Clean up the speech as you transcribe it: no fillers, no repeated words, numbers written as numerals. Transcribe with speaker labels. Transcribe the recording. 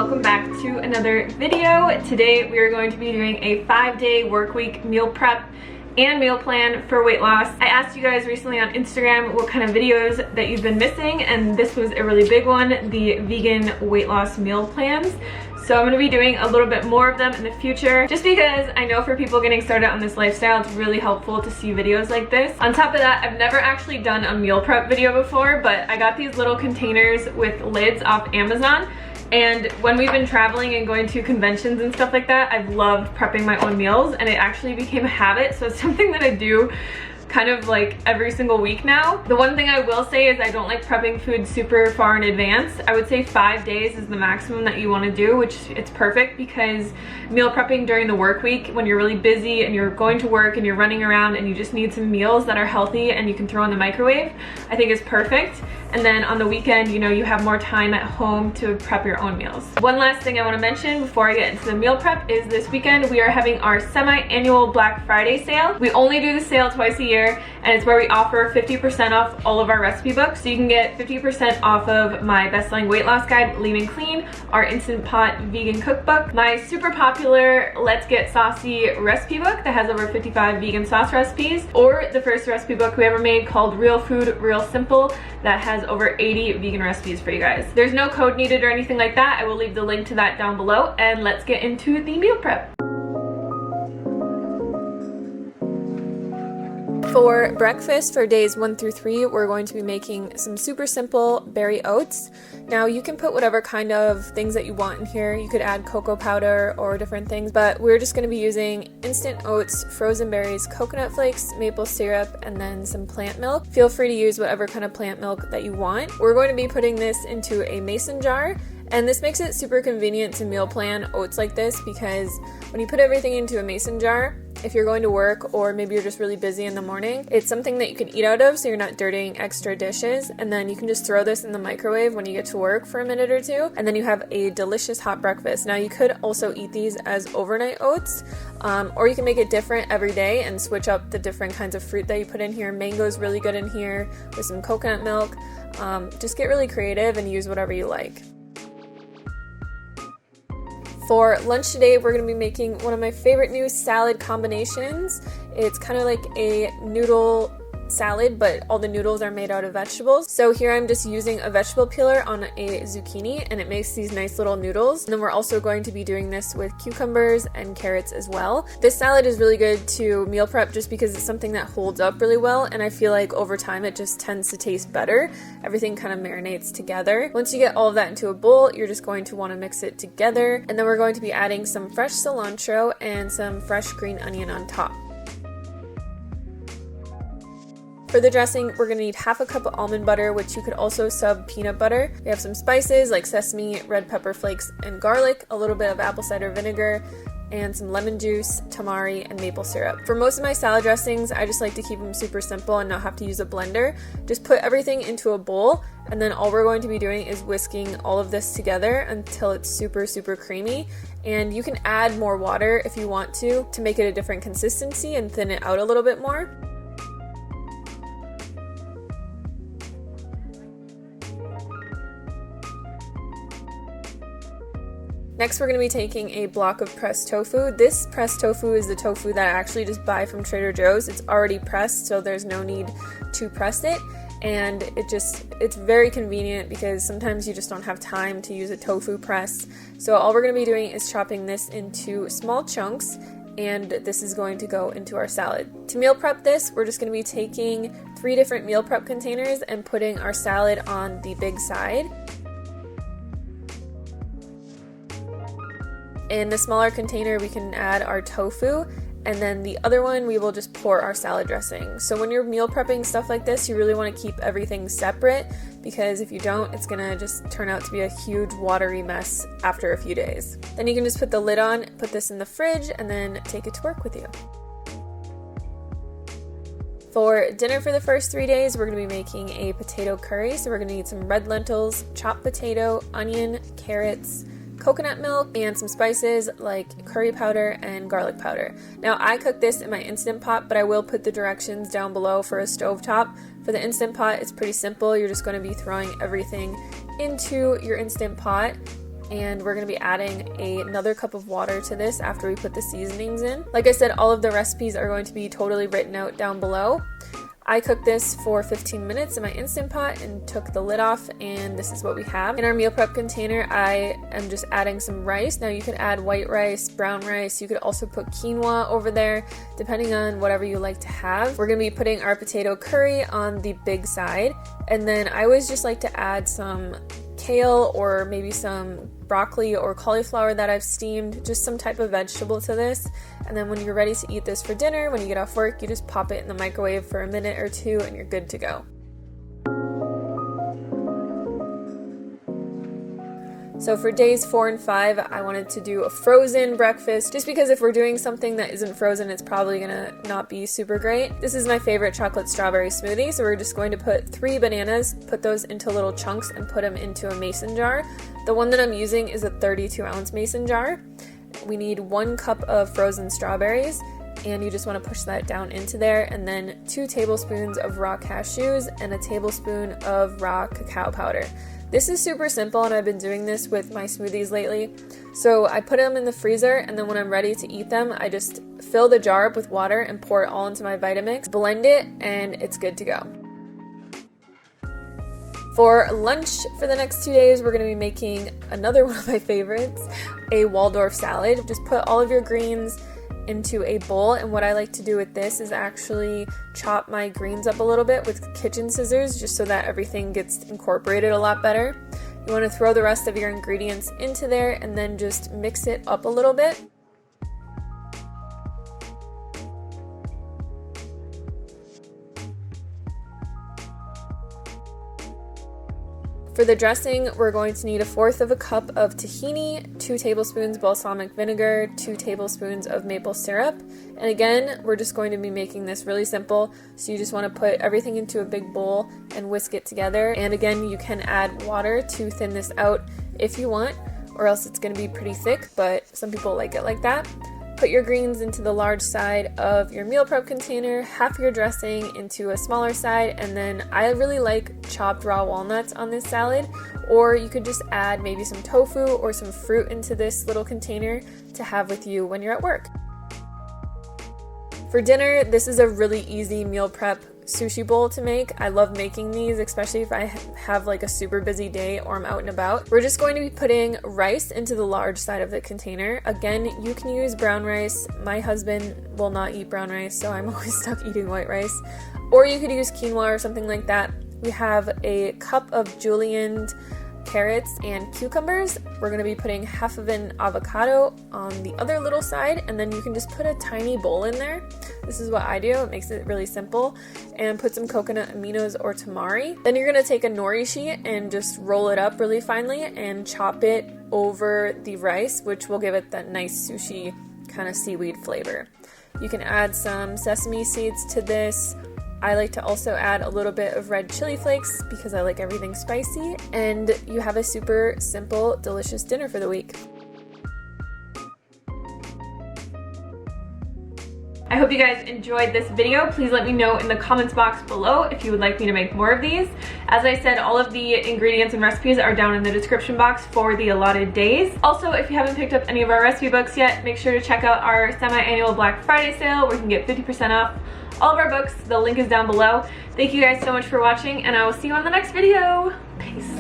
Speaker 1: welcome back to another video. Today we are going to be doing a 5-day work week meal prep and meal plan for weight loss. I asked you guys recently on Instagram what kind of videos that you've been missing, and this was a really big one, the vegan weight loss meal plans. So I'm gonna be doing a little bit more of them in the future, just because I know for people getting started on this lifestyle, it's really helpful to see videos like this. On top of that, I've never actually done a meal prep video before, but I got these little containers with lids off Amazon. And when we've been traveling and going to conventions and stuff like that, I've loved prepping my own meals, and it actually became a habit. So it's something that I do kind of like every single week now. The one thing I will say is I don't like prepping food super far in advance. I would say 5 days is the maximum that you want to do, which it's perfect because meal prepping during the work week, when you're really busy and you're going to work and you're running around and you just need some meals that are healthy and you can throw in the microwave, I think is perfect. And then on the weekend, you know, you have more time at home to prep your own meals. One last thing I want to mention before I get into the meal prep is this weekend we are having our semi-annual Black Friday sale. We only do the sale twice a year, and it's where we offer 50% off all of our recipe books. So you can get 50% off of my best-selling weight loss guide, Lean and Clean, our Instant Pot vegan cookbook, my super popular Let's Get Saucy recipe book that has over 55 vegan sauce recipes, or the first recipe book we ever made called Real Food, Real Simple that has over 80 vegan recipes for you guys. There's no code needed or anything like that. I will leave the link to that down below, and let's get into the meal prep. For breakfast for days 1 through 3, we're going to be making some super simple berry oats. Now you can put whatever kind of things that you want in here. You could add cocoa powder or different things, but we're just going to be using instant oats, frozen berries, coconut flakes, maple syrup, and then some plant milk. Feel free to use whatever kind of plant milk that you want. We're going to be putting this into a mason jar. And this makes it super convenient to meal plan oats like this, because when you put everything into a mason jar, if you're going to work or maybe you're just really busy in the morning, it's something that you can eat out of so you're not dirtying extra dishes, and then you can just throw this in the microwave when you get to work for a minute or two, and then you have a delicious hot breakfast. Now you could also eat these as overnight oats, or you can make it different every day and switch up the different kinds of fruit that you put in here. Mango is really good in here with some coconut milk. Just get really creative and use whatever you like. For lunch today, we're going to be making one of my favorite new salad combinations. It's kind of like a noodle salad, but all the noodles are made out of vegetables. So here I'm just using a vegetable peeler on a zucchini, and it makes these nice little noodles. And then we're also going to be doing this with cucumbers and carrots as well. This salad is really good to meal prep just because it's something that holds up really well, and I feel like over time it just tends to taste better. Everything kind of marinates together. Once you get all of that into a bowl, you're just going to want to mix it together, and then we're going to be adding some fresh cilantro and some fresh green onion on top. For the dressing, we're going to need half a cup of almond butter, which you could also sub peanut butter. We have some spices like sesame, red pepper flakes, and garlic, a little bit of apple cider vinegar, and some lemon juice, tamari, and maple syrup. For most of my salad dressings, I just like to keep them super simple and not have to use a blender. Just put everything into a bowl, and then all we're going to be doing is whisking all of this together until it's super, super creamy. And you can add more water if you want to make it a different consistency and thin it out a little bit more. Next, we're going to be taking a block of pressed tofu. This pressed tofu is the tofu that I actually just buy from Trader Joe's. It's already pressed, so there's no need to press it. And it's very convenient because sometimes you just don't have time to use a tofu press. So all we're going to be doing is chopping this into small chunks, and this is going to go into our salad. To meal prep this, we're just going to be taking 3 different meal prep containers and putting our salad on the big side. In the smaller container, we can add our tofu, and then the other one, we will just pour our salad dressing. So when you're meal prepping stuff like this, you really want to keep everything separate, because if you don't, it's gonna just turn out to be a huge watery mess after a few days. Then you can just put the lid on, put this in the fridge, and then take it to work with you. For dinner for the first 3 days, we're going to be making a potato curry. So we're going to need some red lentils, chopped potato, onion, carrots, coconut milk, and some spices like curry powder and garlic powder. Now I cook this in my Instant Pot, but I will put the directions down below for a stovetop. For the Instant Pot, it's pretty simple. You're just going to be throwing everything into your Instant Pot, and we're going to be adding another cup of water to this after we put the seasonings in. Like I said, all of the recipes are going to be totally written out down below. I cooked this for 15 minutes in my Instant Pot and took the lid off, and this is what we have. In our meal prep container, I am just adding some rice. Now you could add white rice, brown rice, you could also put quinoa over there, depending on whatever you like to have. We're gonna be putting our potato curry on the big side, and then I always just like to add some kale or maybe some broccoli or cauliflower that I've steamed, just some type of vegetable to this. And then when you're ready to eat this for dinner, when you get off work, you just pop it in the microwave for a minute or two and you're good to go. So for days 4 and 5, I wanted to do a frozen breakfast, just because if we're doing something that isn't frozen, it's probably gonna not be super great. This is my favorite chocolate strawberry smoothie, so we're just going to put 3 bananas, put those into little chunks and put them into a mason jar. The one that I'm using is a 32-ounce mason jar. We need 1 cup of frozen strawberries, and you just want to push that down into there, and then 2 tablespoons of raw cashews and a tablespoon of raw cacao powder. This is super simple, and I've been doing this with my smoothies lately. So I put them in the freezer, and then when I'm ready to eat them, I just fill the jar up with water and pour it all into my Vitamix, blend it, and it's good to go. For lunch for the next 2 days, we're going to be making another one of my favorites, a Waldorf salad. Just put all of your greens into a bowl, and what I like to do with this is actually chop my greens up a little bit with kitchen scissors, just so that everything gets incorporated a lot better. You want to throw the rest of your ingredients into there and then just mix it up a little bit. For the dressing, we're going to need 1/4 cup of tahini, 2 tablespoons balsamic vinegar, 2 tablespoons of maple syrup. And again, we're just going to be making this really simple. So you just want to put everything into a big bowl and whisk it together. And again, you can add water to thin this out if you want, or else it's going to be pretty thick, but some people like it like that. Put your greens into the large side of your meal prep container, half your dressing into a smaller side, and then I really like chopped raw walnuts on this salad, or you could just add maybe some tofu or some fruit into this little container to have with you when you're at work. For dinner, this is a really easy meal prep sushi bowl to make. I love making these, especially if I have like a super busy day or I'm out and about. We're just going to be putting rice into the large side of the container. Again, you can use brown rice. My husband will not eat brown rice, so I'm always stuck eating white rice. Or you could use quinoa or something like that. We have a cup of julienned carrots and cucumbers. We're going to be putting half of an avocado on the other little side, and then you can just put a tiny bowl in there. This is what I do. It makes it really simple. And put some coconut aminos or tamari. Then you're going to take a nori sheet and just roll it up really finely and chop it over the rice, which will give it that nice sushi kind of seaweed flavor. You can add some sesame seeds to this. I like to also add a little bit of red chili flakes because I like everything spicy, and you have a super simple, delicious dinner for the week. I hope you guys enjoyed this video. Please let me know in the comments box below if you would like me to make more of these. As I said, all of the ingredients and recipes are down in the description box for the allotted days. Also, if you haven't picked up any of our recipe books yet, make sure to check out our semi-annual Black Friday sale where you can get 50% off all of our books. The link is down below. Thank you guys so much for watching, and I will see you on the next video. Peace.